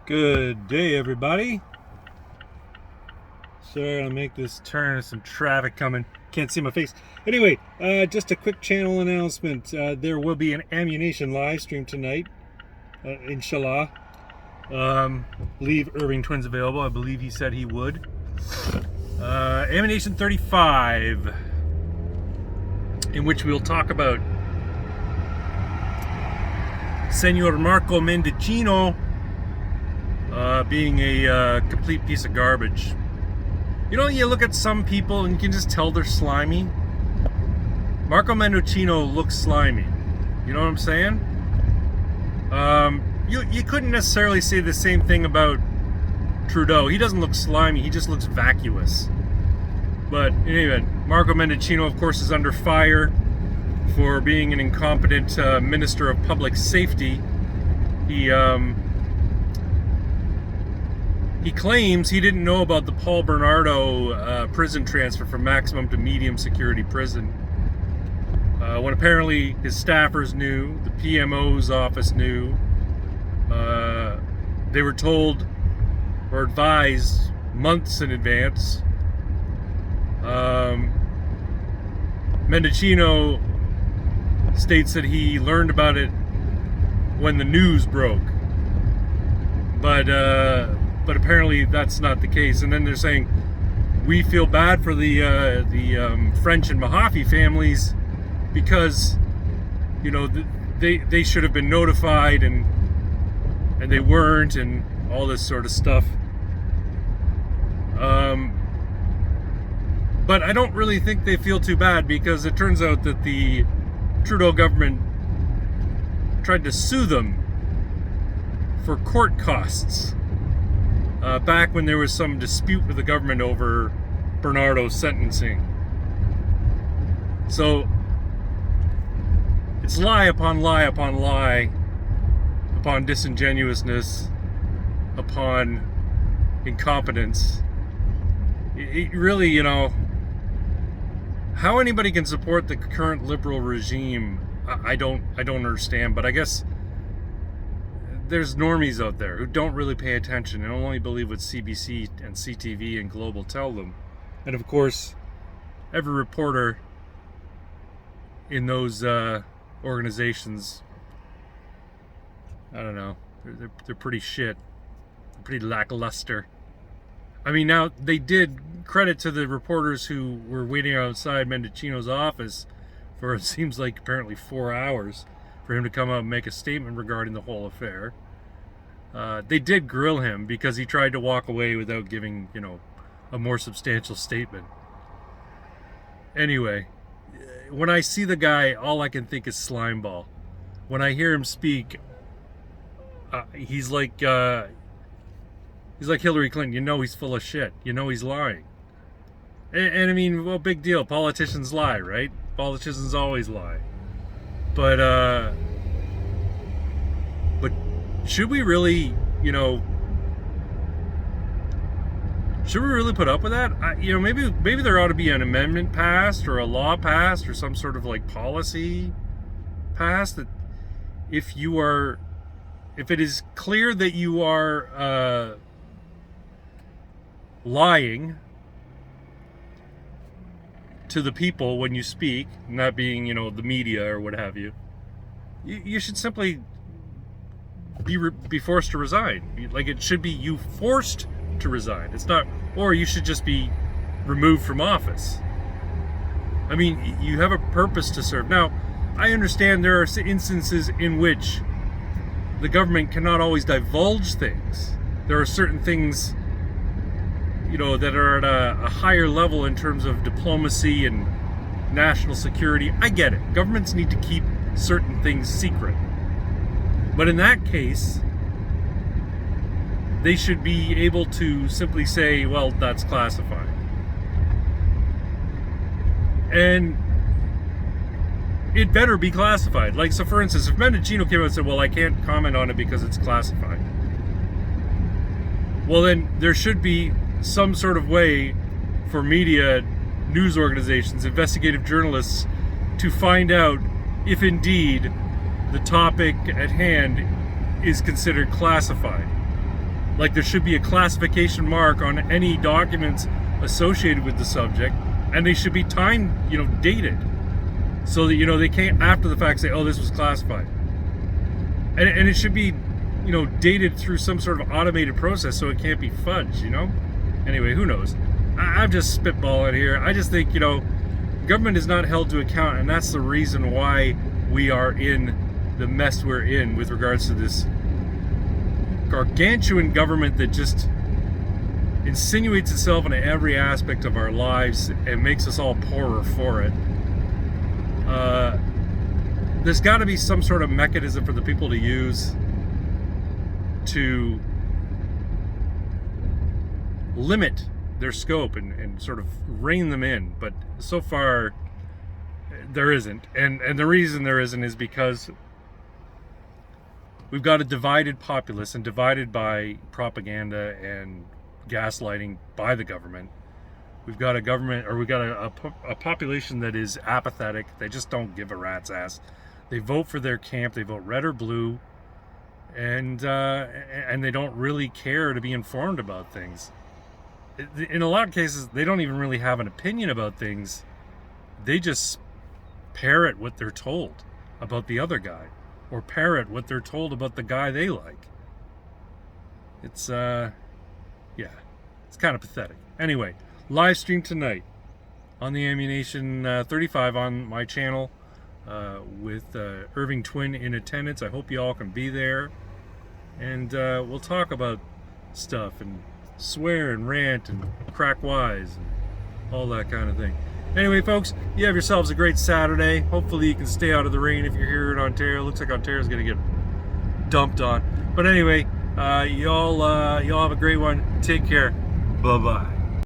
Good day, everybody. Sorry, I'll make this turn. There's some traffic coming. Can't see my face. Anyway, just a quick channel announcement. There will be an ammunition live stream tonight, inshallah. Believe Irving Twins available. I believe he said he would. Ammunition 35, in which we'll talk about Senor Marco Mendocino being a complete piece of garbage. You know, you look at some people and you can just tell they're slimy. Marco Mendocino looks slimy. You know what I'm saying? You couldn't necessarily say the same thing about Trudeau. He doesn't look slimy, he just looks vacuous. But anyway, Marco Mendocino, of course, is under fire for being an incompetent Minister of Public Safety. He claims he didn't know about the Paul Bernardo prison transfer from maximum to medium security prison. When apparently his staffers knew, the PMO's office knew. They were told or advised months in advance. Mendocino states that he learned about it when the news broke. But apparently that's not the case. And then they're saying, we feel bad for the French and Mahaffey families because, you know, they should have been notified and they weren't, and all this sort of stuff. But I don't really think they feel too bad, because it turns out that the Trudeau government tried to sue them for court costs back when there was some dispute with the government over Bernardo's sentencing. So it's lie upon lie upon lie, upon disingenuousness, upon incompetence. It really, you know, how anybody can support the current liberal regime, I don't understand. But I guess there's normies out there who don't really pay attention and only believe what CBC and CTV and Global tell them. And of course, every reporter in those organizations, I don't know, they're pretty shit. They're pretty lackluster. I mean, now, they did credit to the reporters who were waiting outside Mendocino's office for, it seems like, apparently 4 hours for him to come out and make a statement regarding the whole affair. They did grill him because he tried to walk away without giving, you know, a more substantial statement. Anyway, when I see the guy, all I can think is Slimeball. When I hear him speak, he's like Hillary Clinton. You know he's full of shit. You know he's lying. And I mean, well, big deal. Politicians lie, right? Politicians always lie. But should we really, you know, should we really put up with that? You know, maybe there ought to be an amendment passed or a law passed or some sort of like policy passed that if it is clear that you are lying to the people when you speak, not being, you know, the media or what have you, you should simply be forced to resign. Like, it should be you forced to resign. It's not, or you should just be removed from office. I mean, you have a purpose to serve. Now, I understand there are instances in which the government cannot always divulge things. There are certain things, you know, that are at a higher level in terms of diplomacy and national security. I get it. Governments need to keep certain things secret. But in that case, they should be able to simply say, well, that's classified. And it better be classified. Like, so for instance, if Mendocino came out and said, well, I can't comment on it because it's classified, well, then there should be some sort of way for media, news organizations, investigative journalists to find out if indeed the topic at hand is considered classified. Like there should be a classification mark on any documents associated with the subject, and they should be time, dated, so that they can't after the fact say, oh, this was classified. And it should be, dated through some sort of automated process, so it can't be fudged. Anyway, who knows? I'm just spitballing here. I just think government is not held to account, and that's the reason why we are in the mess we're in with regards to this gargantuan government that just insinuates itself into every aspect of our lives and makes us all poorer for it. There's got to be some sort of mechanism for the people to use to limit their scope and sort of rein them in, but so far there isn't. And the reason there isn't is because we've got a divided populace, and divided by propaganda and gaslighting by the government. We've got a government, or we've got a population that is apathetic. They just don't give a rat's ass. They vote for their camp. They vote red or blue, and they don't really care to be informed about things. In a lot of cases, they don't even really have an opinion about things. They just parrot what they're told about the other guy, or parrot what they're told about the guy they like. It's it's kind of pathetic. Anyway, live stream tonight on the Ammunition 35 on my channel with Irving Twin in attendance. I hope you all can be there, and we'll talk about stuff and swear and rant and crack wise and all that kind of thing. Anyway, folks, you have yourselves a great Saturday. Hopefully you can stay out of the rain if you're here in Ontario. Looks like Ontario's going to get dumped on. But anyway, y'all have a great one. Take care. Bye-bye.